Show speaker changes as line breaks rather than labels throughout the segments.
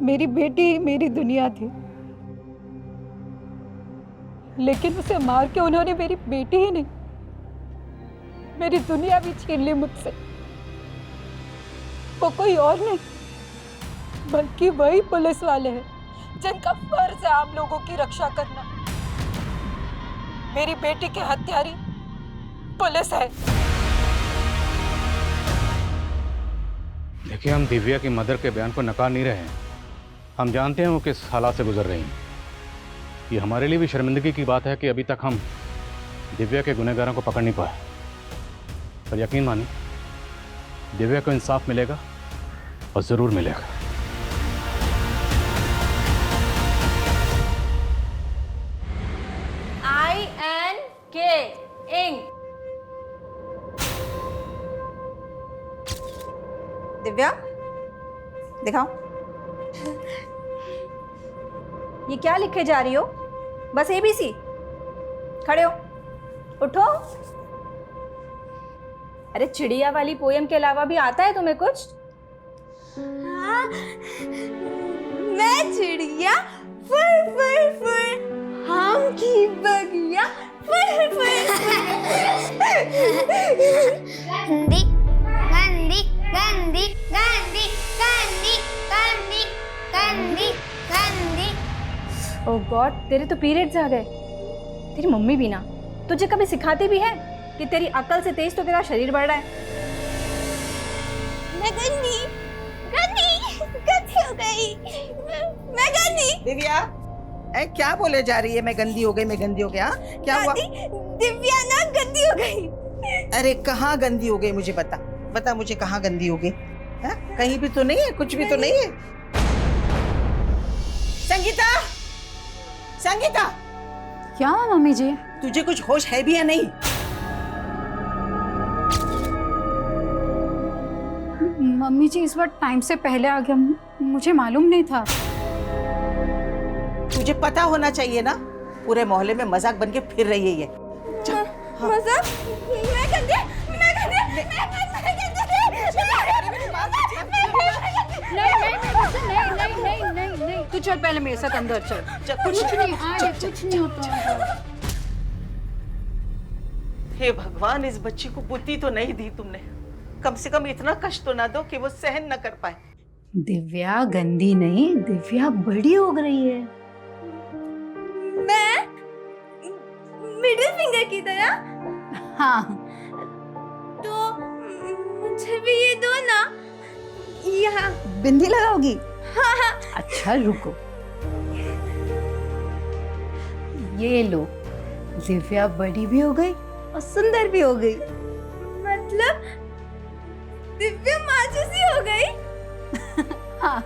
मेरी बेटी ही मेरी दुनिया थी, लेकिन उसे मार के उन्होंने मेरी बेटी ही नहीं, मेरी दुनिया भी छीन ली मुझसे। वो कोई और नहीं बल्कि वही पुलिस वाले हैं जिनका फर्ज है आप लोगों की रक्षा करना। मेरी बेटी के हत्यारी पुलिस है।
देखिए, हम दिव्या की मदर के बयान को नकार नहीं रहे हैं। हम जानते हैं वो किस हालात से गुजर रही हैं। ये हमारे लिए भी शर्मिंदगी की बात है कि अभी तक हम दिव्या के गुनहगारों को पकड़ नहीं पाए। पर यकीन मानिए, दिव्या को इंसाफ मिलेगा और जरूर मिलेगा।
INK ink.
दिव्या, दिखाओ। ये क्या लिखे जा रही हो? बस ABC? खड़े हो, उठो। अरे चिड़िया वाली पोयम के अलावा भी आता है तुम्हें कुछ?
हाँ, मैं चिड़िया फुर फुर फुर, हम की बगिया फुर फुर।
गंदी गंदी गंदी गंदी गंदी गंदी गंदी गंदी।
ओह गॉड, तेरे तो पीरियड्स आ गए। तेरी मम्मी भी ना तुझे कभी सिखाती भी है कि तेरी अकल से तेज तो तेरा शरीर बढ़ रहा है।
मैं गंदी गंदी गंदी हो गई। मैं गंदी।
दिव्या, क्या बोले जा रही है? मैं गंदी हो गई, मैं गंदी हो गया? क्या हुआ?
दिव्या ना गंदी हो गई।
अरे कहाँ गंदी हो गई? मुझे बता, बता मुझे कहाँ गंदी हो गई? कहीं भी तो नहीं है, कुछ भी तो नहीं है। संगीता, संगीता,
क्या हुआ मम्मी जी?
तुझे कुछ होश है भी या नहीं?
मम्मी जी इस बार टाइम से पहले आ गया, मुझे मालूम नहीं था।
तुझे पता होना चाहिए ना, पूरे मोहल्ले में मजाक बन के फिर रही है ये।
मजाक? मैं गंदी, मैं गंदी, मैं
नहीं, तू चल पहले मेरे साथ अंदर चल। कुछ नहीं होता।
हे भगवान, इस बच्ची को बुद्धि तो नहीं दी तुमने। कम से कम इतना कष्ट तो ना दो कि वो सहन न कर पाए।
दिव्या गंदी नहीं, दिव्या बड़ी हो रही है।
मैं मिडिल फिंगर की तरह?
हाँ,
तो मुझे भी ये दो ना। यहाँ
बिंदी लगाओगी?
हाँ।
अच्छा रुको, ये लो। दिव्या बड़ी भी हो गई और सुंदर भी हो गई।
मतलब दिव्या माँ जैसी हो गई?
हाँ।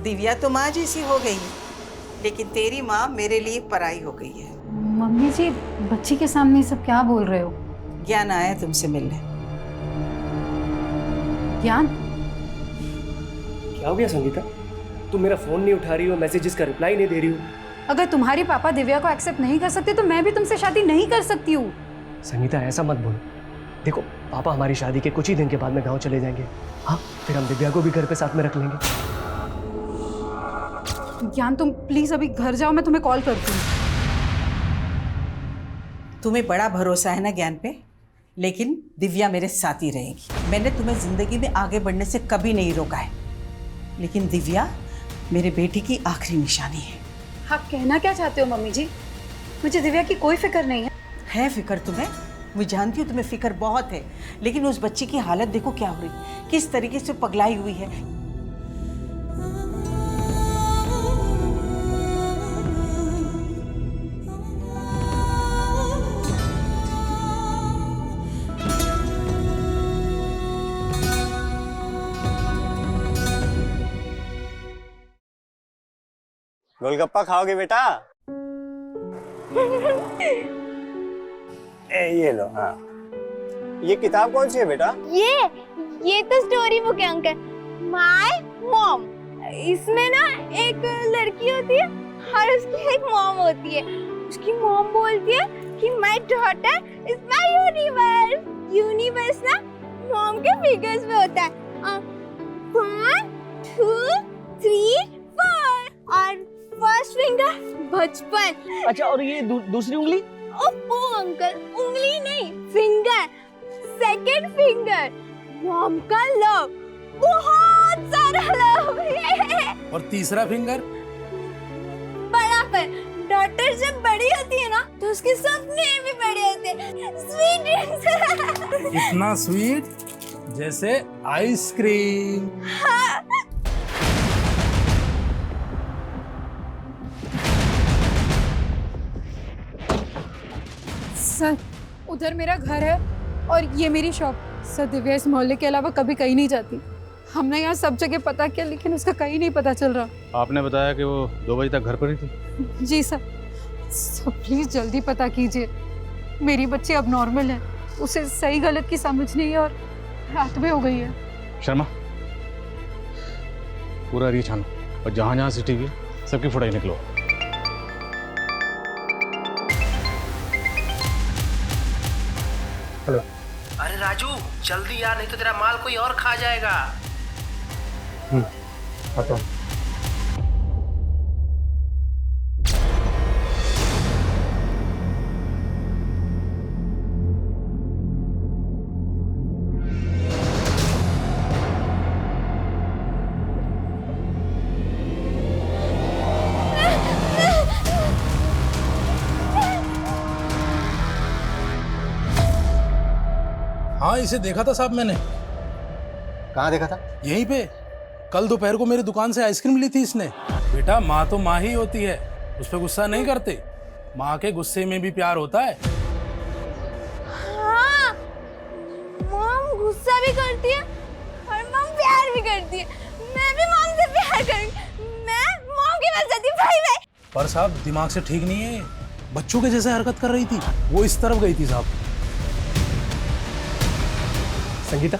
दिव्या तो माँ जैसी हो गई, लेकिन तेरी माँ मेरे लिए पराई हो गई है।
मम्मी जी, बच्ची के सामने ये सब क्या बोल रहे हो?
ज्ञान आया तुमसे मिलने।
ज्ञान?
क्या हो गया संगीता? तुम मेरा फोन नहीं उठा रही हो, मैसेजेस का रिप्लाई नहीं दे रही हो।
अगर तुम्हारे पापा दिव्या को एक्सेप्ट नहीं कर सकते तो मैं भी तुमसे शादी नहीं कर सकती हूँ।
संगीता ऐसा मत बोलो। देखो, पापा हमारी शादी के कुछ ही दिन के बाद में गांव चले जाएंगे। हाँ, फिर हम दिव्या को भी घर पे साथ में रख लेंगे।
ज्ञान, तुम प्लीज अभी घर जाओ, मैं तुम्हें कॉल करती हूँ।
तुम्हें बड़ा भरोसा है ना ज्ञान पे, लेकिन दिव्या मेरे साथ ही रहेगी। मैंने तुम्हें जिंदगी में आगे बढ़ने से कभी नहीं रोका है, लेकिन दिव्या मेरे बेटी की आखिरी निशानी है।
आप कहना क्या चाहते हो मम्मी जी? मुझे दिव्या की कोई फिक्र नहीं है।
है फिक्र तुम्हें? मैं जानती हूँ तुम्हें फिक्र बहुत है, लेकिन उस बच्ची की हालत देखो क्या हो रही, किस तरीके से पगलाई हुई है।
गोलगप्पा खाओगे बेटा? ये लो। हाँ, ये किताब कौन सी है बेटा?
ये तो स्टोरी बुक है अंकल, माय मॉम। इसमें ना एक लड़की होती है और उसकी एक मॉम होती है। उसकी मॉम बोलती है कि my daughter is my universe. Universe ना मॉम के फिगर्स में होता है। 1 2 3 4 और फर्स्ट फिंगर बचपन।
अच्छा, और ये दूसरी उंगली?
ओप्पो अंकल, उंगली नहीं, फिंगर, सेकंड फिंगर। मॉम का लव, बहुत सारा लव।
और तीसरा फिंगर?
बड़ा पर डॉटर जब बड़ी होती है ना तो उसके सपने भी बड़े होते हैं। Sweet dreams.
इतना स्वीट जैसे आइसक्रीम।
सर, उधर मेरा घर है और ये मेरी शॉप। सर, दिव्या इस मोहल्ले के अलावा कभी कहीं नहीं जाती। हमने यहाँ सब जगह पता किया लेकिन उसका कहीं नहीं पता चल रहा।
आपने बताया कि वो 2 बजे तक घर पर ही थी?
जी सर। सर प्लीज जल्दी पता कीजिए। मेरी बच्ची अब नॉर्मल है, उसे सही गलत की समझ नहीं है और रात में हो गई है।
शर्मा, पूरा एरिया छानो और जहाँ जहाँ सीसीटीवी है सबकी फुटेज निकलो।
अरे राजू, जल्दी यार, नहीं तो तेरा माल कोई और खा जाएगा।
आता हूँ।
हाँ, इसे देखा था साहब मैंने।
कहाँ देखा था?
यहीं पे। कल दोपहर को मेरी दुकान से आइसक्रीम ली थी इसने। बेटा, माँ तो माँ ही होती है, उस पर गुस्सा नहीं करते। माँ के गुस्से में भी प्यार होता है।
हाँ, मॉम गुस्सा भी करती है और मॉम प्यार भी करती है। मैं भी मॉम से प्यार करूंगी। मैं मॉम के पास जाती हूँ। Bye bye.
पर साहब दिमाग से ठीक नहीं है, बच्चों के जैसे हरकत कर रही थी। वो इस तरफ गई थी साहब।
संगीता,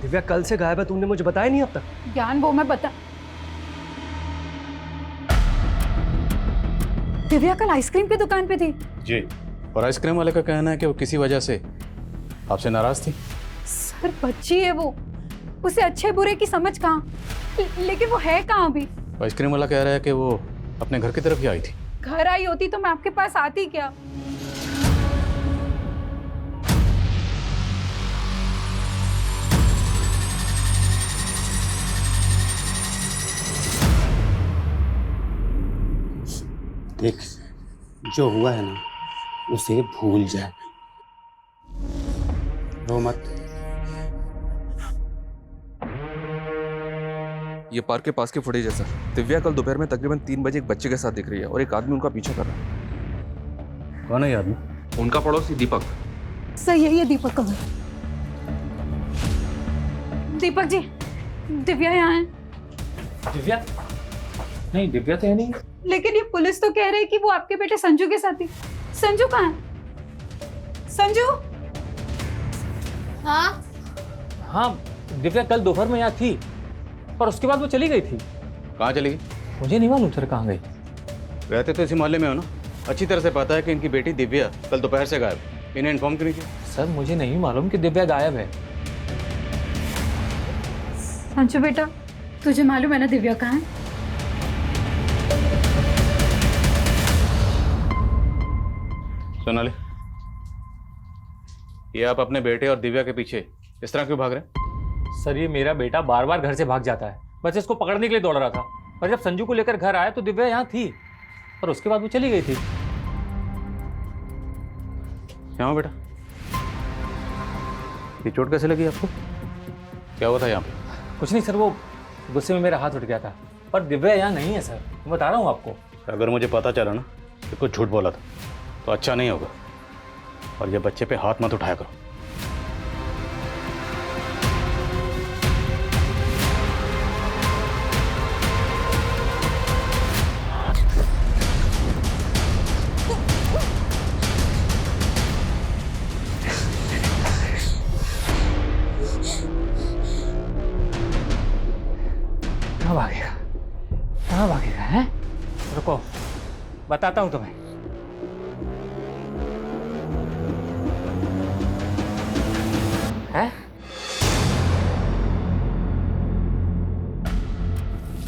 दिव्या कल से गायब है, तुमने मुझे बताया नहीं अब तक।
ज्ञान, वो मैं बता। दिव्या कल आइसक्रीम की दुकान पे थी।
जी, और आइसक्रीम वाले का कहना है कि वो किसी वजह से आपसे नाराज थी।
सर बच्ची है वो, उसे अच्छे बुरे की समझ कहाँ, लेकिन वो है कहाँ अभी?
आइसक्रीम वाला कह रहा है कि वो अपने घर की तरफ ही आई थी।
घर आई होती तो मैं आपके पास आती क्या?
देख, जो हुआ है ना उसे भूल जाए, रो मत।
ये पार्क के पास की फुटेज है सर। दिव्या कल दोपहर में तकरीबन 3 बजे एक बच्चे के साथ दिख रही है और एक आदमी उनका पीछा कर रहा है।
कौन है ये आदमी?
उनका पड़ोसी दीपक।
सर यही है दीपक का घर। दीपक जी, दिव्या यहाँ है।
दिव्या? नहीं, दिव्या तो है नहीं।
लेकिन ये पुलिस तो कह रही है कि वो आपके बेटे संजू के साथ थी। संजू कहाँ है? संजू?
हाँ
हाँ, दिव्या कल दोपहर में यहाँ थी पर उसके बाद वो चली गई थी।
कहाँ चली गई?
मुझे नहीं मालूम सर कहाँ गई।
रहते तो इसी मोहल्ले में हो ना, अच्छी तरह से पता है कि इनकी बेटी दिव्या कल दोपहर से गायब। इन्हें इन्फॉर्म क्यों नहीं किया?
सर मुझे नहीं मालूम कि दिव्या गायब है।
संजू बेटा, तुझे मालूम है ना दिव्या कहाँ है?
सोनाली, ये आप अपने बेटे और दिव्या के पीछे इस तरह क्यों भाग रहे हैं?
सर ये मेरा बेटा बार बार घर से भाग जाता है, बस इसको पकड़ने के लिए दौड़ रहा था। पर जब संजू को लेकर घर आया तो दिव्या यहाँ थी और उसके बाद वो चली गई थी।
क्या हुआ बेटा? ये चोट कैसे लगी आपको? क्या हुआ था यहाँ पे?
कुछ नहीं सर, वो गुस्से में मेरा हाथ उठ गया था। पर दिव्या यहाँ नहीं है सर, मैं बता रहा हूँ आपको।
अगर मुझे पता चला ना कि कुछ झूठ बोला था तो अच्छा नहीं होगा। और ये बच्चे पे हाथ मत उठाया करो।
कहाँ भागेगा? कहाँ भागेगा है? रुको, बताता हूँ तुम्हें। है?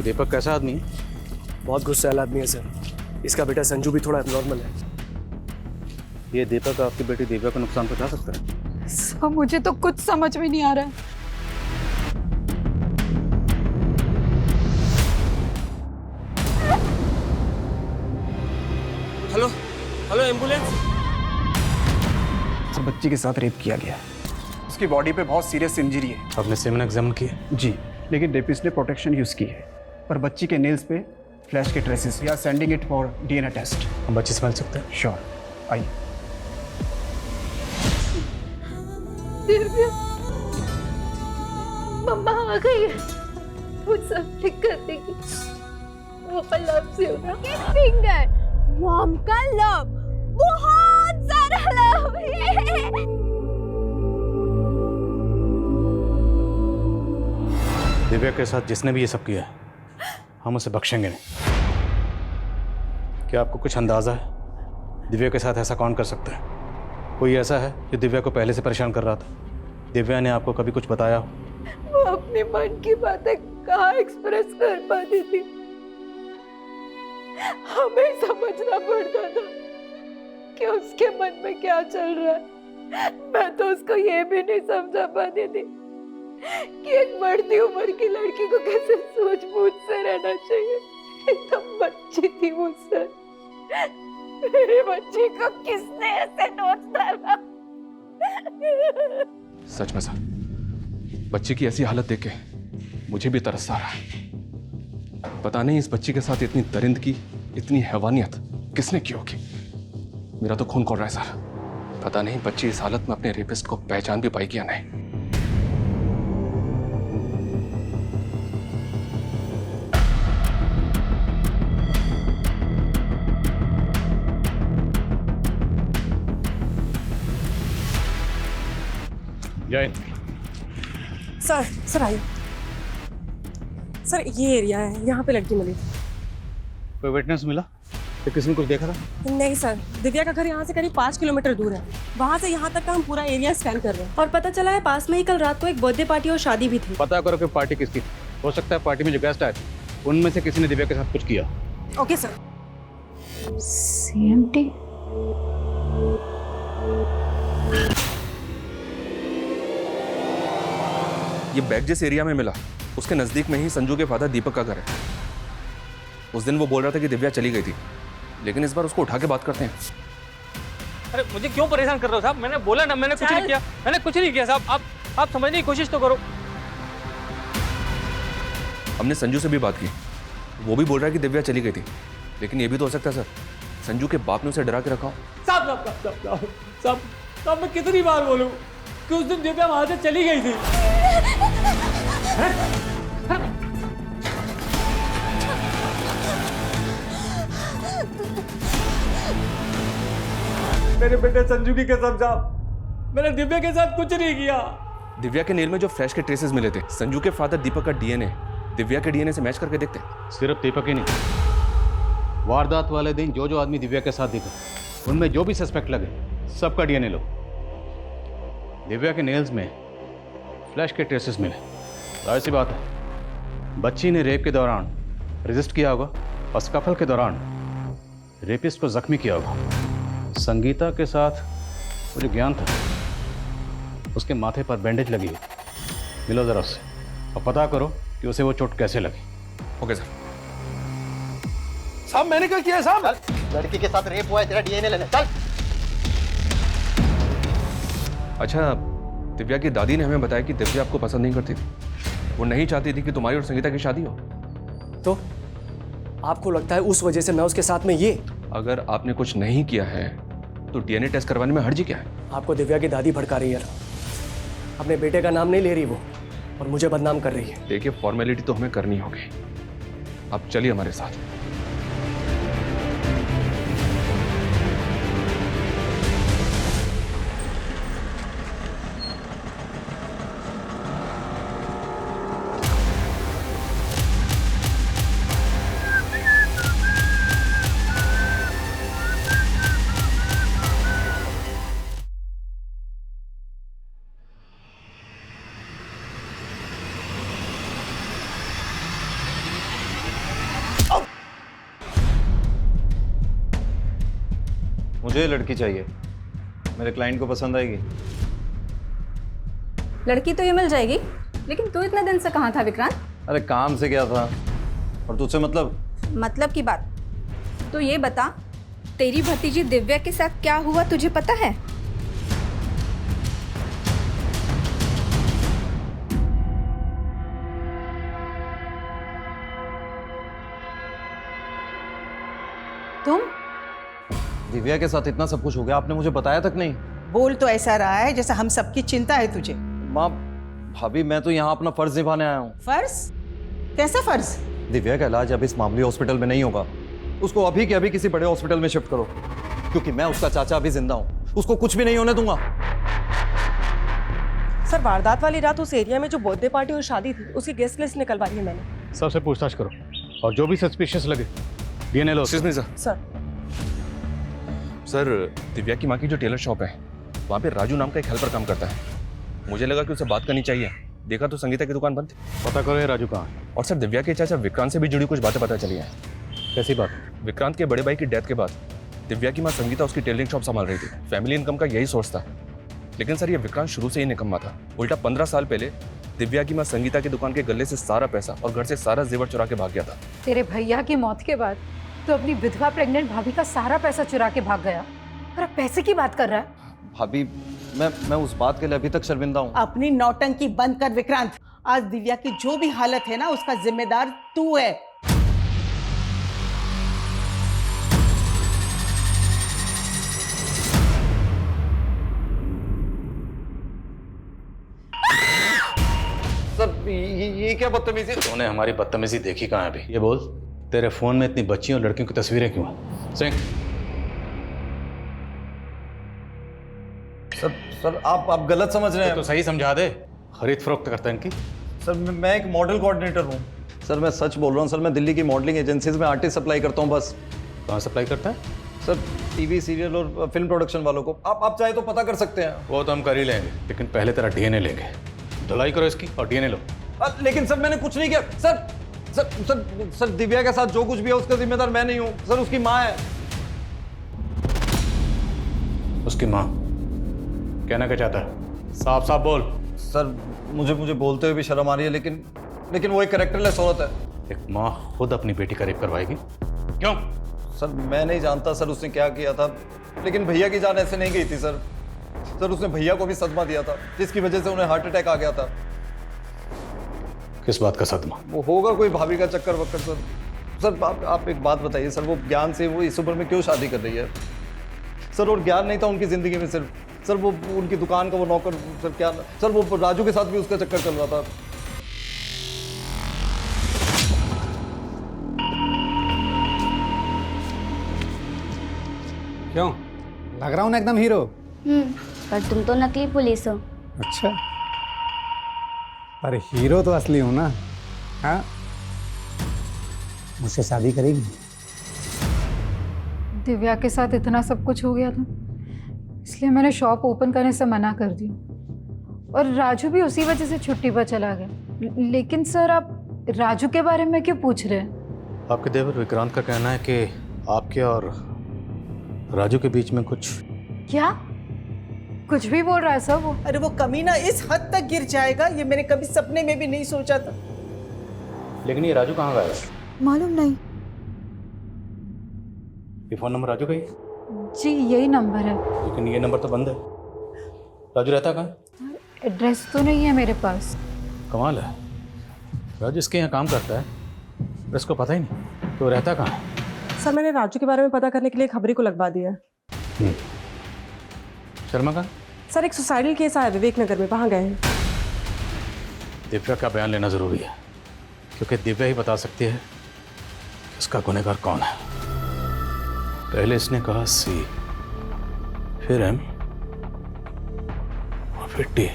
दीपक कैसा आदमी है?
बहुत गुस्सैल आदमी है सर। इसका बेटा संजू भी थोड़ा एबनॉर्मल है।
ये दीपक आपकी बेटी दिव्या को नुकसान पहुंचा सकता है?
सर मुझे तो कुछ समझ में नहीं आ रहा है।
Hello hello ambulance. सर बच्ची के साथ रेप किया गया है।
उसकी बॉडी पे बहुत सीरियस इंजरी है।
आपने सेवन एग्जामिन किया?
जी, लेकिन रेपिस्ट ने प्रोटेक्शन यूज की है, पर बच्ची के नेल्स पे फ्लैश के traces. We are sending it for DNA test.
हम बच्ची समझ सकते हैं?
श्योर, आइए।
दिव्या, मम्मा आ गई है, वो सब ठीक कर देगी। वो लव से होना।
फिंगर, मॉम का लव, बहुत सारा लव है।
दिव्या के साथ जिसने भी ये सब किया है, हम उसे बख्शेंगे नहीं। क्या आपको कुछ अंदाजा है दिव्या के साथ ऐसा कौन कर सकता है? कोई ऐसा है जो दिव्या को पहले से परेशान कर रहा था? दिव्या ने आपको कभी कुछ बताया?
वो अपने मन की बातें कहाँ एक्सप्रेस कर पाती थी, हमें समझना पड़ता था कि उसके मन में क्या चल रहा है। मैं तो उसको ये भी नहीं समझा पाती थी कि एक बढ़ती उम्र की लड़की को कैसे सूझबूझ से रहना चाहिए। एकदम बच्ची थी मुझसे। मेरे बच्ची को किसने ऐसे नोच डाला?
सच में सर, बच्ची की ऐसी हालत देख के मुझे भी तरस आ रहा है। पता नहीं इस बच्ची के साथ इतनी दरिंदगी, इतनी हैवानियत किसने की होगी। मेरा तो खून खौल रहा है सर। पता नहीं बच्ची इस हालत में अपने रेपिस्ट को पहचान भी पाएगी या नहीं।
जय
सर आइए। सर ये एरिया है, यहाँ पे लड़की मिली।
कोई विटनेस मिला? तो किसी ने कुछ देखा था?
नहीं सर, दिव्या का घर यहाँ से करीब 5 किलोमीटर दूर है। वहाँ से यहाँ तक का हम पूरा एरिया स्कैन कर रहे हैं और पता चला है पास में ही कल रात को एक बर्थडे पार्टी और शादी भी थी।
पता करो कि पार्टी किसकी थी। हो सकता है पार्टी में जो गेस्ट आए थे उनमें से किसी ने दिव्या के साथ कुछ किया।
Okay sir.
CMT?
ये बैग जिस एरिया में मिला उसके नजदीक में ही संजू के फादर दीपक का घर है। उस दिन वो बोल रहा था कि दिव्या चली गई थी, लेकिन इस बार उसको उठा के बात करते हैं।
अरे मुझे क्यों परेशान कर रहे हो साहब? मैंने बोला ना, मैंने कुछ नहीं किया। मैंने कुछ नहीं किया साहब। आप समझने की कोशिश तो करो।
हमने संजू से भी बात की, वो भी बोल रहा है कि दिव्या चली गई थी, लेकिन ये भी तो हो सकता है सर संजू के बाप ने उसे डरा के रखा हो।
साहब मैं कितनी बार बोलूं कि उस दिन दिव्या वहां से चली गई थी। मेरे बेटे संजू की कसम साहब, मैंने दिव्या के साथ कुछ नहीं किया।
दिव्या के नेल में जो फ्लैश के ट्रेसेस मिले थे, संजू के फादर दीपक का डीएनए दिव्या के डीएनए से मैच करके देखते।
सिर्फ दीपक ही नहीं, वारदात वाले दिन जो आदमी दिव्या के साथ दिखा उनमें जो भी सस्पेक्ट लगे सबका डीएनए लो। दिव्या के नेल्स में फ्लैश के ट्रेसेस मिले। जाहिर सी बात है बच्ची ने रेप के दौरान रेजिस्ट किया होगा और स्कफल के दौरान रेपिस्ट को जख्मी किया होगा। संगीता के साथ वो जो ज्ञान था उसके माथे पर बैंडेज लगी हुई। मिलो जरा उससे और पता करो कि उसे वो चोट कैसे लगी।
Okay sir.
साहब मैंने क्या किया साहब?
लड़की के साथ रेप हुआ है, तेरा डीएनए लेने चल।
अच्छा, दिव्या की दादी ने हमें बताया कि दिव्या आपको पसंद नहीं करती थी। वो नहीं चाहती थी कि तुम्हारी और संगीता की शादी हो।
तो आपको लगता है उस वजह से मैं उसके साथ में ये?
अगर आपने कुछ नहीं किया है तो डीएनए टेस्ट करवाने में हर्जी क्या है?
आपको दिव्या की दादी भड़का रही है, अपने बेटे का नाम नहीं ले रही वो, और मुझे बदनाम कर रही है।
देखिए फॉर्मेलिटी तो हमें करनी होगी। आप चलिए हमारे साथ।
मुझे लड़की चाहिए, मेरे क्लाइंट को पसंद आएगी।
लड़की तो ये मिल जाएगी, लेकिन तू इतने दिन से कहाँ था विक्रांत?
अरे काम से क्या था, और तुझसे
मतलब की बात तो ये बता, तेरी भतीजी दिव्या के साथ क्या हुआ तुझे पता है? तुम
दिव्या के साथ इतना सब कुछ हो गया, आपने मुझे बताया तक नहीं।
बोल तो ऐसा रहा है जैसा हम सबकी चिंता है तुझे।
माँ, भाभी मैं तो यहाँ अपना फर्ज निभाने आया हूँ।
फर्ज? कैसा फर्ज?
दिव्या का इलाज अब इस मामूली हॉस्पिटल में नहीं होगा, उसको अभी के अभी किसी बड़े हॉस्पिटल में शिफ्ट करो, क्योंकि मैं उसका चाचा अभी जिंदा हूँ, उसको कुछ भी नहीं होने दूंगा।
सर, वारदात वाली रात उस एरिया में जो बर्थडे पार्टी और शादी थी, उसकी गेस्ट लिस्ट निकलवाई है मैंने।
सबसे पूछताछ करो और जो भी सस्पिशियस लगे डीएनए लो।
सर
सर, दिव्या की माँ की जो टेलर शॉप है, वहाँ पे राजू नाम का एक हेल्पर काम करता है। मुझे लगा कि उससे बात करनी चाहिए, देखा तो संगीता की दुकान बंद थी।
पता करो ये राजू कहाँ है।
और सर, दिव्या के चाचा विक्रांत से भी जुड़ी कुछ बातें पता चली हैं।
कैसी बात?
विक्रांत के बड़े भाई की डेथ के बाद दिव्या की माँ संगीता उसकी टेलरिंग शॉप संभाल रही थी। फैमिली इनकम का यही सोर्स था। लेकिन सर, ये विक्रांत शुरू से ही निकम्मा था। उल्टा 15 साल पहले दिव्या की माँ संगीता की दुकान के गले से सारा पैसा और घर से सारा जेवर चुरा के भाग गया था।
तेरे भैया की मौत के बाद तो अपनी विधवा प्रेग्नेंट भाभी का सारा पैसा चुरा के भाग गया, और अब पैसे की बात कर रहा है।
भाभी, मैं उस बात के लिए अभी तक शर्मिंदा हूँ।
अपनी नौटंकी बंद कर विक्रांत। आज दिव्या की जो भी हालत है ना, उसका जिम्मेदार तू है।
सर, ये क्या बदतमीजी?
तूने हमारी बदतमीजी देखी कहाँ है अभी? ये बोल, तेरे फोन में इतनी बच्चियों और लड़कियों की तस्वीरें क्यों हैं? सिंह,
सर आप गलत समझ रहे हैं।
तो सही समझा दे। खरीद फरोख्त करता है इनकी।
सर, मैं एक मॉडल कोऑर्डिनेटर हूँ। सर, मैं सच बोल रहा हूँ। सर, मैं दिल्ली की मॉडलिंग एजेंसीज में आर्टिस्ट सप्लाई करता हूँ बस।
कहाँ सप्लाई करता है?
सर, टीवी सीरियल और फिल्म प्रोडक्शन वालों को। आप चाहे तो पता कर सकते हैं।
वो तो हम कर ही लेंगे, लेकिन पहले तेरा डीएनए लेंगे। धुलाई करो इसकी और डीएनए लो।
लेकिन सर, मैंने कुछ नहीं किया। सर, दिव्या के साथ जो कुछ भी है उसका जिम्मेदार मैं नहीं हूँ। सर, उसकी माँ है।
उसकी माँ? कहना क्या चाहता है? साफ साफ बोल।
सर, मुझे बोलते हुए भी शर्म आ रही है, लेकिन वो एक कैरेक्टरलेस औरत है।
एक माँ खुद अपनी बेटी का रेप करवाएगी? क्यों?
सर, मैं नहीं जानता सर उसने क्या किया था, लेकिन भैया की जान ऐसे नहीं गई थी सर। उसने भैया को भी सदमा दिया था, जिसकी वजह से उन्हें हार्ट अटैक आ गया था।
किस बात का सदमा?
वो होगा कोई भाभी का चक्कर वक्कर सर। सर, आप एक बात बताइए सर, वो ज्ञान से वो इस उम्र में क्यों शादी कर रही है? सर, और ज्ञान नहीं था उनकी जिंदगी में सिर्फ। सर, वो उनकी दुकान का वो नौकर, सर क्या सर, वो राजू के साथ भी उसका चक्कर चल रहा था।
क्यों लग रहा हूँ ना एकदम हीरो?
पर तुम तो नकली पुलिस हो।
अच्छा, पर हीरो तो असली हूँ ना। हाँ, मुझसे शादी करेगी?
दिव्या के साथ इतना सब कुछ हो गया था, इसलिए मैंने शॉप ओपन करने से मना कर दिया, और राजू भी उसी वजह से छुट्टी पर चला गया। लेकिन सर, आप राजू के बारे में क्यों पूछ रहे हैं?
आपके देवर विक्रांत का कहना है कि आपके और राजू के बीच में कुछ।
क्या कुछ भी बोल रहा है सर वो?
अरे वो कमीना इस हद तक गिर जाएगा ये मैंने कभी सपने में भी नहीं सोचा था।
लेकिन ये राजू कहाँ गया है?
मालूम नहीं।
ये फोन नंबर राजू का ही?
जी यही नंबर है।
लेकिन ये नंबर तो बंद है। राजू रहता कहाँ?
एड्रेस तो नहीं है मेरे पास।
कमाल है, राजू इसके यहाँ काम करता है, एड्रेस को पता ही नहीं, तो रहता कहाँ?
सर, मैंने राजू के बारे में पता करने के लिए खबरी को लगवा दिया।
शर्मा कहाँ?
सर, एक सुसाइडल केस आया विवेक नगर में, वहाँ गए हैं।
दिव्या का बयान लेना जरूरी है, क्योंकि दिव्या ही बता सकती है कि उसका गुनहगार कौन है। पहले इसने कहा सी, फिर एम, और फिर टी।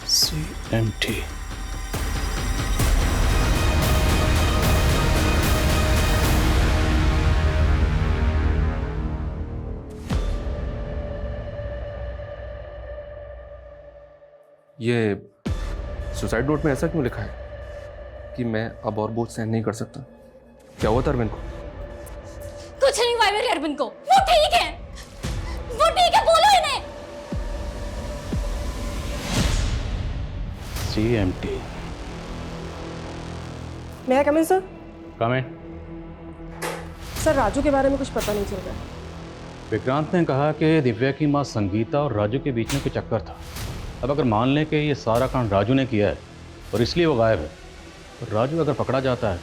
CMT।
ये सुसाइड नोट में ऐसा क्यों लिखा है कि मैं अब और बोझ सहन नहीं कर सकता? क्या हुआ था अरविंद को?
कुछ नहीं हुआ है मेरे अरविंद को। वो ठीक है, वो ठीक है, बोलो इन्हें।
CMT।
मैं कम इन सर?
कम इन।
सर राजू के बारे में कुछ पता नहीं चल रहा है।
विक्रांत ने कहा कि दिव्या की मां संगीता और राजू के बीच में कोई चक्कर था। अब अगर मान लें कि ये सारा काम राजू ने किया है और इसलिए वो गायब है, तो राजू अगर पकड़ा जाता है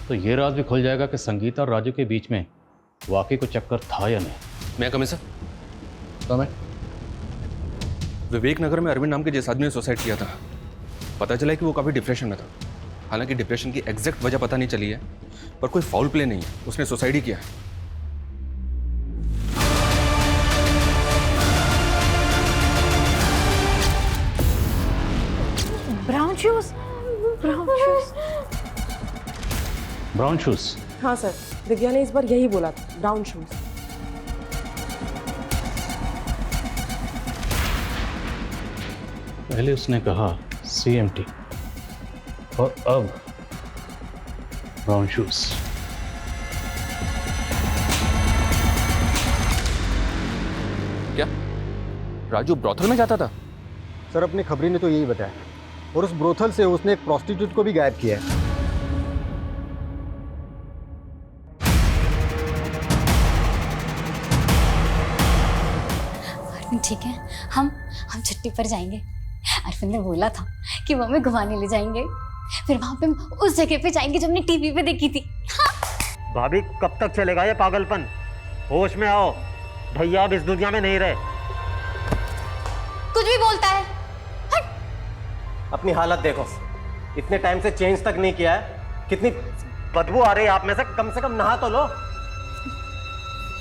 तो ये राज भी खुल जाएगा कि संगीता और राजू के बीच में वाकई कोई चक्कर था या नहीं।
मैं कम सर?
कम।
विवेक नगर में अरविंद नाम के जिस आदमी ने सुसाइड किया था, पता चला कि वो काफ़ी डिप्रेशन में था। हालांकि डिप्रेशन की एग्जैक्ट वजह पता नहीं चली है, पर कोई फाउल प्ले नहीं है, उसने सुसाइड ही किया है।
Brown shoes, brown shoes,
brown shoes.
हाँ सर, दिव्या ने इस बार यही बोला था, ब्राउन शूज।
पहले उसने कहा CMT और अब ब्राउन शूज।
क्या राजू ब्रोथल में जाता था?
सर अपनी खबरी ने तो यही बताया, और उस ब्रोथल से उसने एक प्रोस्टिट्यूट को भी गायब किया है।
ठीक है, हम छुट्टी पर जाएंगे। अरविंद ने बोला था कि वो हमें घुमाने ले जाएंगे, फिर वहां पे उस जगह पे जाएंगे जो हमने टीवी पे देखी थी।
भाभी कब तक चलेगा ये पागलपन? होश में आओ, भैया अब इस दुनिया में नहीं रहे।
कुछ भी बोलता है।
अपनी हालत देखो, इतने टाइम से चेंज तक नहीं किया है, कितनी बदबू आ रही है आप में से कम नहा तो लो।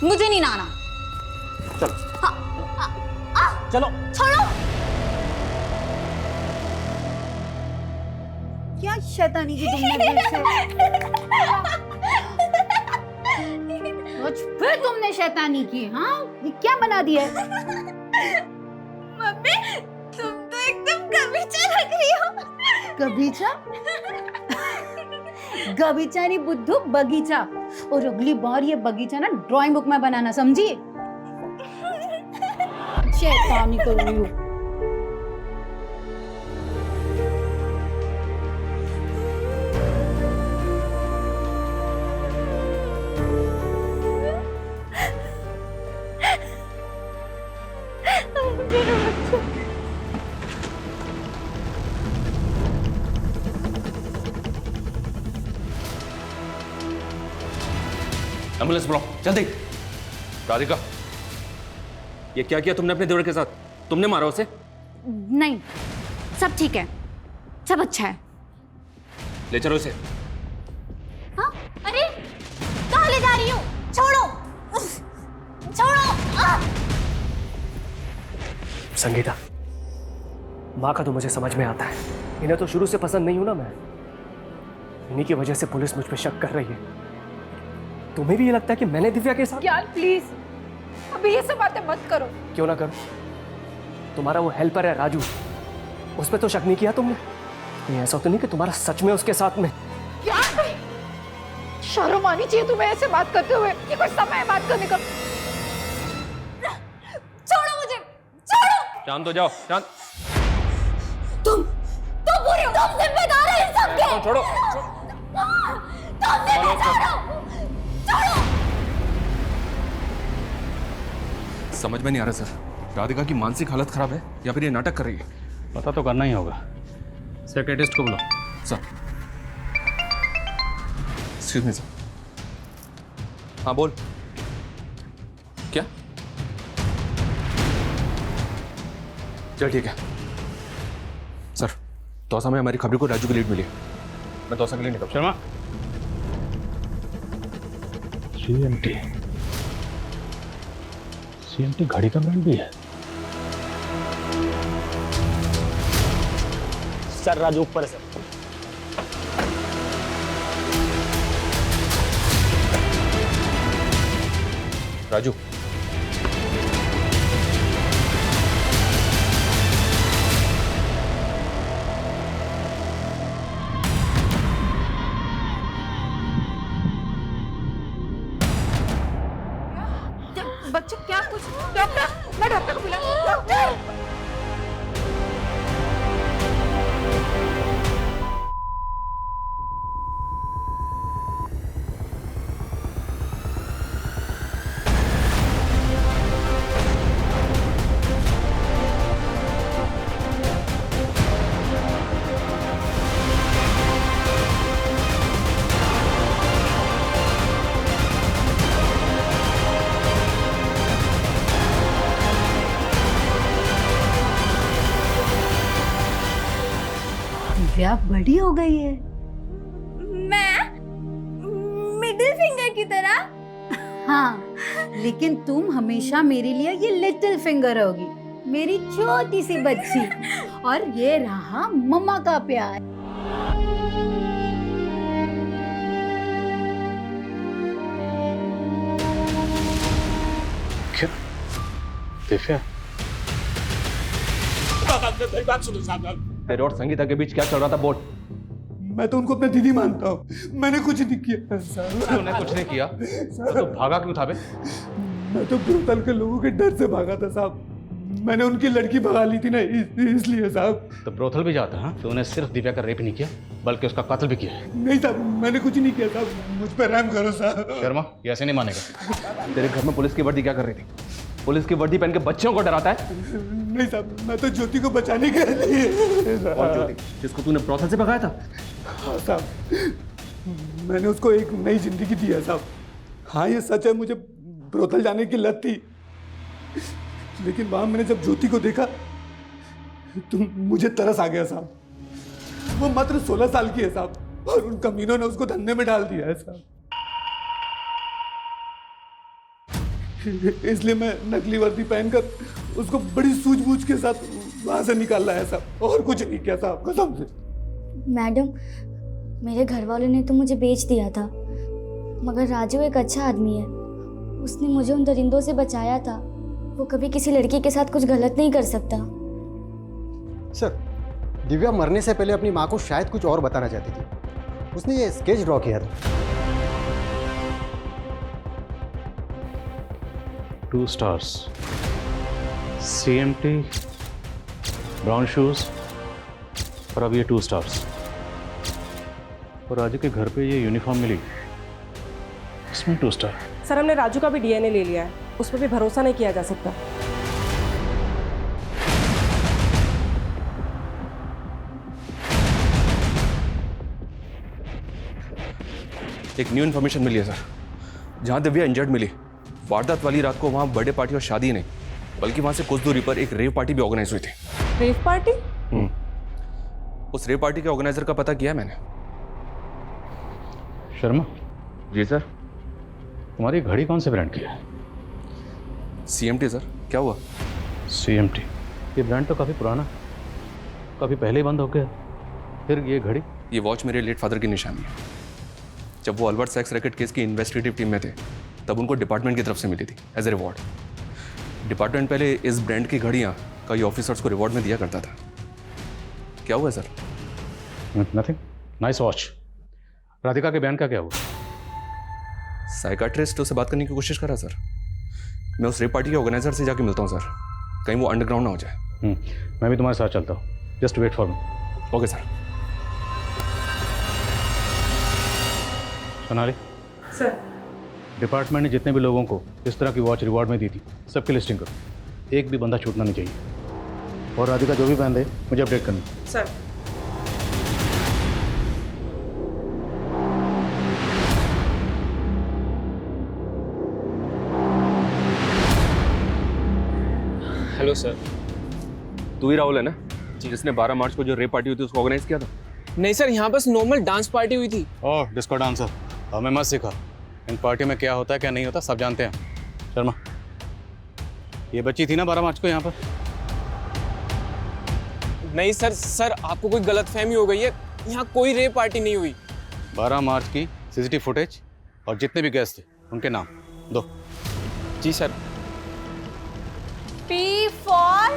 मुझे नहीं नहाना।
चलो चलो
छोड़ो।
क्या शैतानी की तुमने फिर से? फिर तुमने शैतानी की? हाँ, ये क्या बना दिया है?
मम्मी, तुम तो एकदम गबीचा लग रही हो।
गबीचा? गबीचा नहीं बुद्धू, बगीचा। और अगली बार ये बगीचा ना ड्राइंग बुक में बनाना, समझी? शैतानी कर रही हो।
एम्बुलेंस बुलाओ जल्दी। राधिका, ये क्या किया तुमने अपने देवर के साथ? तुमने मारा उसे?
नहीं, सब ठीक है, सब अच्छा है।
ले चलो उसे।
हाँ? अरे कहाँ ले जा रही हो? छोड़ो, छोड़ो।
संगीता, माँ का तो मुझे समझ में आता है, इन्हें तो शुरू से पसंद नहीं हूं ना मैं। इन्हीं की वजह से पुलिस मुझ पर शक कर रही है। तुम्हें भी ये लगता है कि मैंने दिव्या के साथ?
ज्ञान प्लीज, अभी ये सब बातें मत करो।
क्यों ना करो? तुम्हारा वो हेल्पर है राजू, उस पर तो शक नहीं किया तुमने? कहीं ऐसा तो नहीं कि तुम्हारा सच में उसके साथ में?
ज्ञान, शर्म आनी चाहिए तुम्हें ऐसे बात करते हुए। ये कोई समय है बात करने का?
छोड़ो मुझे, छोड़ो।
शांत हो जाओ, शांत।
तुम बुरे हो, तुम जिम्मेदार हो इन सब के।
छोड़ो,
तुम जिम्मेदार हो। छोड़ो।
समझ में नहीं आ रहा सर, राधिका की मानसिक हालत खराब है या फिर ये नाटक कर रही है?
पता तो करना ही होगा। सेक्रेटरिस्ट को बुलाओ।
सर। Excuse me sir. हाँ बोल। क्या? चल ठीक है सर, तौसा में हमारी खबरी को राजू की लीड मिली है। मैं तौसा के लिए निकल।
शर्मा, CMT घड़ी का ब्रांड भी है।
सर राजू ऊपर है सर।
राजू,
दिव्या बड़ी हो गई है।
मैं मिडिल फिंगर की तरह?
हाँ, लेकिन तुम हमेशा मेरे लिए ये लिटिल फिंगर होगी, मेरी छोटी सी बच्ची। और ये रहा मम्मा का प्यार।
क्या दिव्या?
तेरे और संगीता के बीच क्या चल रहा था बोल?
मैं तो उनको अपना दीदी मानता हूँ, मैंने कुछ नहीं किया।
तूने कुछ नहीं किया तो भागा क्यों था बे?
मैं तो ब्रोथल के लोगों के डर से भागा था साहब। मैंने उनकी लड़की भगा ली थी ना, इसलिए साहब।
तो ब्रोथल भी जाता है? तूने सिर्फ दिव्या का रेप नहीं किया बल्कि उसका कत्ल भी किया है।
नहीं साहब, मैंने कुछ नहीं किया साहब, मुझ पर रहम करो साहब।
शर्मा, ये ऐसे नहीं मानेगा।
तेरे घर में पुलिस की वर्दी क्या कर रही थी? पुलिस की वर्दी पहन के बच्चों को डराता है?
नहीं साहब, मैं तो ज्योति को बचाने के लिए।
और ज्योति जिसको तूने ब्रोथल से भगाया था?
हाँ साहब, मैंने उसको एक नई जिंदगी दी है साहब। हाँ ये सच है, मुझे ब्रोथल जाने की लत थी, लेकिन वहां मैंने जब ज्योति को देखा तो मुझे तरस आ गया साहब। वो मात्र 16 साल की है साहब, और उन कमीनों ने उसको धंधे में डाल दिया है साहब। इसलिए मैं नकली वर्दी पहनकर उसको बड़ी सूझबूझ के साथ वहां से निकाला है साहब, और कुछ नहीं किया साहब, कसम से।
मैडम, मेरे घर वालों ने तो मुझे बेच दिया था, मगर राजू एक अच्छा आदमी है। उसने मुझे उन दरिंदों से बचाया था। वो कभी किसी लड़की के साथ कुछ गलत नहीं कर सकता।
सर, दिव्या मरने से पहले अपनी माँ को शायद कुछ और बताना चाहती थी। उसने ये स्केच ड्रॉ किया था।
2 stars, CMT, ब्राउन शूज, और अब ये 2 stars। और राजू के घर पे ये यूनिफॉर्म मिली, इसमें 2 स्टार।
सर, हमने राजू का भी डीएनए ले लिया है, उस पर भी भरोसा नहीं किया जा सकता।
एक न्यू इन्फॉर्मेशन मिली है सर। जहां दिव्या इंजर्ड मिली, वारदात वाली रात को वहां बर्थडे पार्टी और शादी नहीं, बल्कि वहां से कुछ दूरी पर एक रेव पार्टी भी ऑर्गेनाइज हुई थी।
Rave party?
उस रेव पार्टी के ऑर्गेनाइजर का पता किया मैंने।
शर्मा
जी सर।
तुम्हारी घड़ी कौन से ब्रांड की है?
CMT sir. क्या हुआ?
CMT, ये ब्रांड तो काफ़ी पुराना, काफ़ी पहले ही बंद हो गया, फिर ये घड़ी?
ये वॉच मेरे लेट फादर की निशानी है। जब वो अल्बर्ट सेक्स रैकेट केस की इन्वेस्टिगेटिव टीम में थे, तब उनको डिपार्टमेंट की तरफ से मिली थी एज ए रिवॉर्ड। डिपार्टमेंट पहले इस ब्रांड की घड़ियाँ कई ऑफिसर्स को रिवॉर्ड में दिया करता था। क्या हुआ sir?
Nothing. Nice watch. Radhika के बयान का क्या हुआ?
साइकाट्रिस्ट उससे बात करने की कोशिश कर रहा सर। मैं उस रेप पार्टी के ऑर्गेनाइजर से जाके मिलता हूँ सर, कहीं वो अंडरग्राउंड ना हो जाए।
मैं भी तुम्हारे साथ चलता हूँ, just wait for me.
Okay sir.
Sonali
sir,
department ने जितने भी लोगों को इस तरह की वॉच रिवॉर्ड में दी थी, सबकी लिस्टिंग करो, एक भी बंदा छूटना नहीं चाहिए। और राधिका जो भी पहन दे मुझे अपडेट करनी।
सर।
Hello sir. तू ही राहुल है ना जिसने 12 मार्च को जो रेप पार्टी हुई थी उसको ऑर्गेनाइज किया था?
नहीं सर, यहाँ बस नॉर्मल डांस पार्टी हुई थी।
ओह, डिस्को डांसर। हमें मत सिखा, इन पार्टी में क्या होता है क्या नहीं होता सब जानते हैं। शर्मा, ये बच्ची थी ना 12 मार्च को यहाँ पर?
नहीं सर, सर आपको कोई गलतफहमी हो गई है, यहाँ कोई रेप पार्टी नहीं हुई।
12 मार्च की CCTV फुटेज और जितने भी गेस्ट थे उनके नाम दो।
जी सर।
P for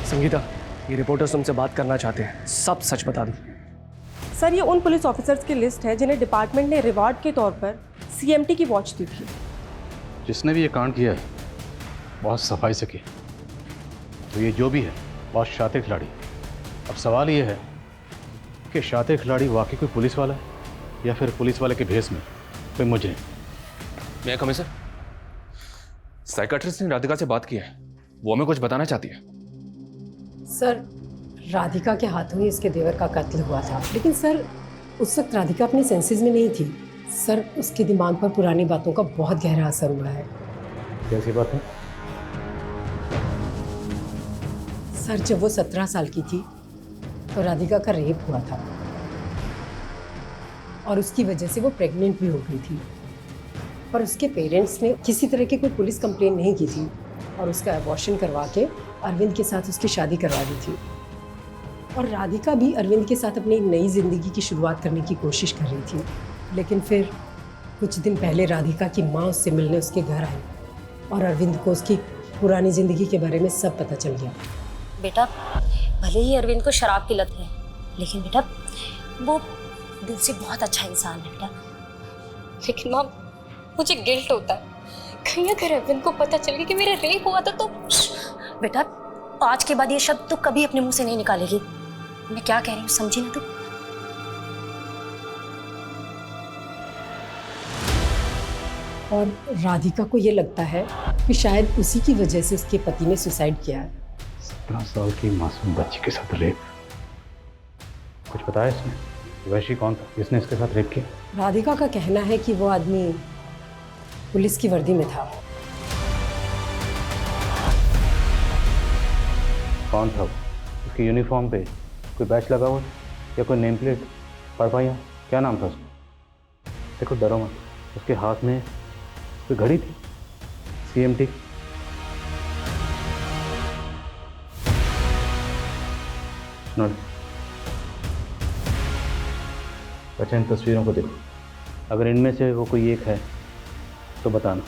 संगीता, ये रिपोर्टर्स तुमसे बात करना चाहते हैं, सब सच बता दो।
सर, ये उन पुलिस ऑफिसर्स की लिस्ट है जिन्हें डिपार्टमेंट ने रिवॉर्ड के तौर पर CMT की वॉच दी थी।
जिसने भी ये कांड किया है बहुत सफाई से किया, तो ये जो भी है बहुत शातिर खिलाड़ी। अब सवाल ये है कि शातिर खिलाड़ी वाकई कोई पुलिस वाला है या फिर पुलिस वाले के भेस में कोई मुजरिम।
मैं कमी सर, साइकाट्रिस्ट ने राधिका से बात की है, वो हमें कुछ बताना चाहती है।
सर, राधिका के हाथों ही इसके देवर का कत्ल हुआ था, लेकिन सर उस वक्त राधिका अपनी सेंसेस में नहीं थी सर। उसके दिमाग पर पुरानी बातों का बहुत गहरा असर हुआ है।
कैसी बात है?
सर जब वो 17 साल की थी तो राधिका का रेप हुआ था और उसकी वजह से वो प्रेग्नेंट भी हो गई थी। पर उसके पेरेंट्स ने किसी तरह की कोई पुलिस कंप्लेन नहीं की थी और उसका अबॉर्शन करवा के अरविंद के साथ उसकी शादी करवा दी थी। और राधिका भी अरविंद के साथ अपनी नई जिंदगी की शुरुआत करने की कोशिश कर रही थी। लेकिन फिर कुछ दिन पहले राधिका की माँ उससे मिलने उसके घर आई और अरविंद को उसकी पुरानी जिंदगी के बारे में सब पता चल गया।
बेटा भले ही अरविंद को शराब की लत है, लेकिन बेटा वो दिल से बहुत अच्छा इंसान है बेटा।
लेकिन माँ मुझे गिल्ट होता है, कहीं अगर अरविंद को पता चल गया कि मेरा रेप हुआ था तो।
बेटा आज के बाद ये शब्द तो कभी अपने मुंह से नहीं निकालेगी। मैं क्या कह रही हूँ समझी ना तू?
और राधिका को ये लगता है कि शायद उसी की वजह से उसके पति ने सुसाइड किया है।
17 साल की मासूम बच्ची के साथ रेप। कुछ बताया इसने? वैशी कौन था जिसने इसके साथ रेप किया?
राधिका का कहना है कि वो आदमी पुलिस की वर्दी में था।
कौन था वो? उसकी यूनिफॉर्म पे कोई बैच लगा हुआ या कोई नेम प्लेट पढ़ पाया? क्या नाम था उसका? देखो डरो मत, उसके हाथ में कोई घड़ी थी, CMT। अच्छा इन तस्वीरों को देखो, अगर इनमें से वो कोई एक है तो बताना।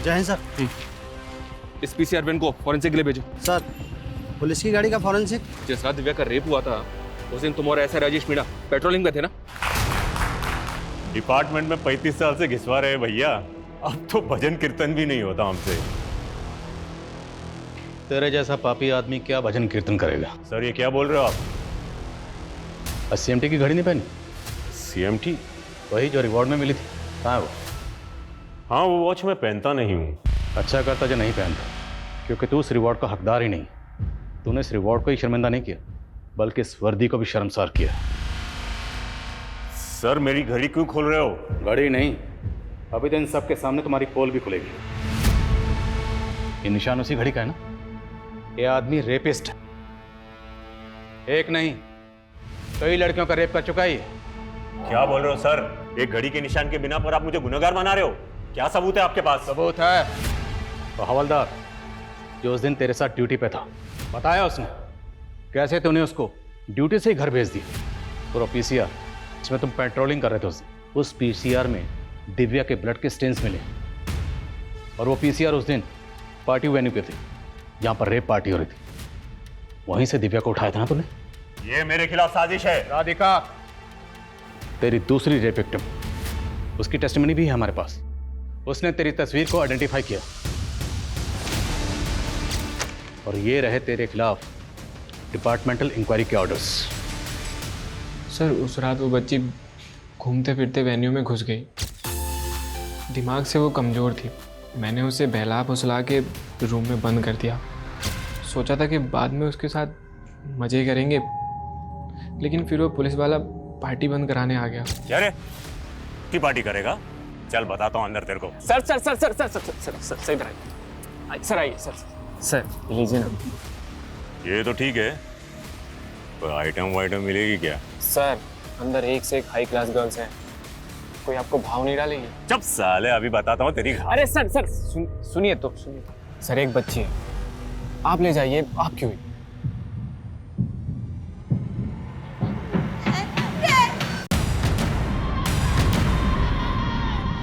जय हिंद सर।
इस PC अरविंद को फॉरेंसिक के लिए भेजो।
सर पुलिस की गाड़ी का फॉरेंसिक?
जिस रात दिव्या का रेप हुआ था उस दिन तुम और ऐसा राजेश मीणा पेट्रोलिंग में थे ना?
डिपार्टमेंट में 35 साल से घिसवा रहे भैया, अब तो भजन कीर्तन भी नहीं होता हमसे।
तेरे जैसा पापी आदमी क्या भजन कीर्तन करेगा?
सर ये क्या बोल रहे हो आप?
CMT की घड़ी नहीं पहनी?
CMT?
वही जो रिवॉर्ड में मिली थी, कहाँ है वो?
हाँ वो वॉच मैं पहनता नहीं हूँ।
अच्छा करता जो नहीं पहनता, क्योंकि तू उस रिवॉर्ड का हकदार ही नहीं। तूने इस रिवॉर्ड को ही शर्मिंदा नहीं किया बल्कि इस वर्दी को भी शर्मसार किया।
सर मेरी घड़ी क्यों खोल रहे हो?
घड़ी नहीं, अभी तो इन सबके सामने तुम्हारी पोल भी खुलेगी। ये निशान उसी घड़ी का है ना? ये आदमी रेपिस्ट है, एक नहीं कई लड़कियों का रेप कर चुका है।
क्या बोल रहे हो सर? एक घड़ी के निशान के बिना पर आप मुझे गुनहगार बना रहे हो? क्या सबूत है आपके पास?
सबूत है। तो हवलदार जो उस दिन तेरे साथ ड्यूटी पे था, बताया उसने कैसे तूने उसको ड्यूटी से ही घर भेज दिया। पूरा PCR जिसमें तुम पेट्रोलिंग कर रहे थे उस PCR में दिव्या के ब्लड के स्टेन्स मिले और वो PCR उस दिन पार्टी वेन्यू पे थी जहाँ पर रेप पार्टी हो रही थी। वहीं से दिव्या को उठाया था ना तूने?
ये मेरे खिलाफ साजिश है।
राधिका तेरी दूसरी रेप विक्टिम, उसकी टेस्टिमनी भी है हमारे पास। उसने तेरी तस्वीर को आइडेंटिफाई किया और ये रहे तेरे खिलाफ डिपार्टमेंटल इंक्वायरी के ऑर्डर्स।
सर उस रात वो बच्ची घूमते फिरते वेन्यू में घुस गई। दिमाग से वो कमज़ोर थी। मैंने उसे बहला फुसला के रूम में बंद कर दिया। सोचा था कि बाद में उसके साथ मज़े करेंगे, लेकिन फिर वो पुलिस वाला पार्टी बंद कराने आ गया।
क्या रे? की पार्टी करेगा? चल बताता हूँ अंदर तेरे को।
Sir sir sir sir sir sir sir sir sir इधर आइए। सर आइए सर। सर लीजिए ना।
ये तो ठीक है, पर आइटम वाइटम मिलेगी क्या?
सर अंदर एक से एक हाई क्लास गर्ल्स हैं, कोई आपको भाव नहीं डालेगी?
जब साले अभी बताता हूँ तेरी।
अरे सर सर सुनिए तो सुनिए। सर एक बच्ची है, आप ले जाइए। आप क्यों?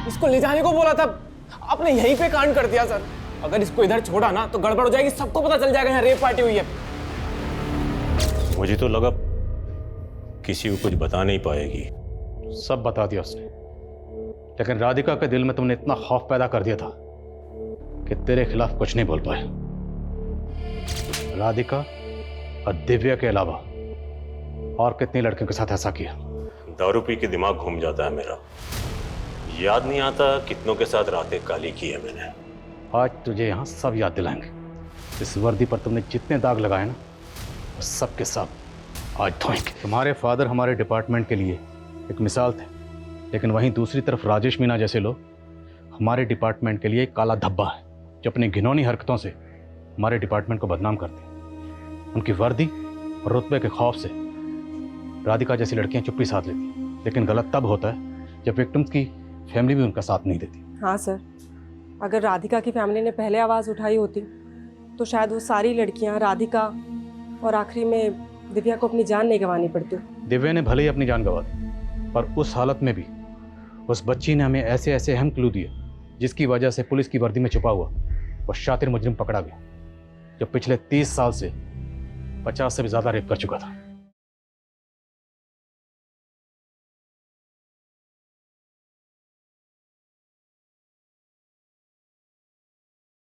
इसको ले जाने को बोला था, आपने यहीं पे कांड कर दिया सर। अगर इसको इधर छोड़ा ना तो गड़बड़ हो जाएगी, सबको पता चल जाएगा यहाँ रेप पार्टी हुई है।
मुझे तो लगा किसी को कुछ बता नहीं पाएगी।
सब बता दिया उसने, लेकिन राधिका के दिल में तुमने इतना खौफ पैदा कर दिया था कि तेरे खिलाफ कुछ नहीं बोल पाए। राधिका और दिव्या के अलावा और कितनी लड़कियों के साथ ऐसा किया?
दारू पी के दिमाग घूम जाता है मेरा, याद नहीं आता कितनों के साथ रातें काली की है मैंने।
आज तुझे यहाँ सब याद दिलाएंगे। इस वर्दी पर तुमने जितने दाग लगाए ना, वो सब के सब आज धोएंगे। तुम्हारे फादर हमारे डिपार्टमेंट के लिए एक मिसाल थे, लेकिन वहीं दूसरी तरफ राजेश मीना जैसे लोग हमारे डिपार्टमेंट के लिए एक काला धब्बा है, जो अपनी घिनौनी हरकतों से हमारे डिपार्टमेंट को बदनाम करते हैं। उनकी वर्दी और रुतबे के खौफ से राधिका जैसी लड़कियां चुप्पी साध लेती हैं, लेकिन गलत तब होता है जब विक्टिम्स की फैमिली भी उनका साथ नहीं देती।
हाँ सर, अगर राधिका की फैमिली ने पहले आवाज़ उठाई होती तो शायद वो सारी लड़कियां राधिका और आखिरी में दिव्या को अपनी जान नहीं गंवानी पड़ती।
दिव्या ने भले ही अपनी जान गंवा दी, पर उस हालत में भी उस बच्ची ने हमें ऐसे ऐसे अहम क्लू दिए जिसकी वजह से पुलिस की वर्दी में छुपा हुआ वो शातिर मुजरिम पकड़ा गया, जो पिछले 30 साल से 50 से भी ज़्यादा रेप कर चुका था।